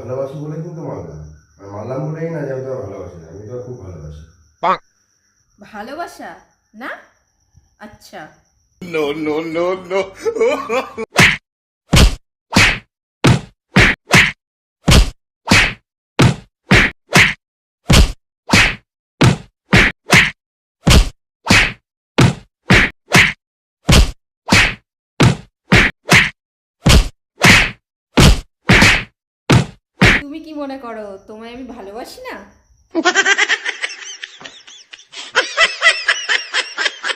ভালোবাসি বলে কিন্তু মারলাম, আর মারলাম বলেই না যে আমি তোমায় ভালোবাসি না, আমি তোমায় খুব ভালোবাসি। ভালোবাসা না? আচ্ছা। No, no, no, no. তুমি কি মনে করো তোমায় আমি ভালোবাসি না?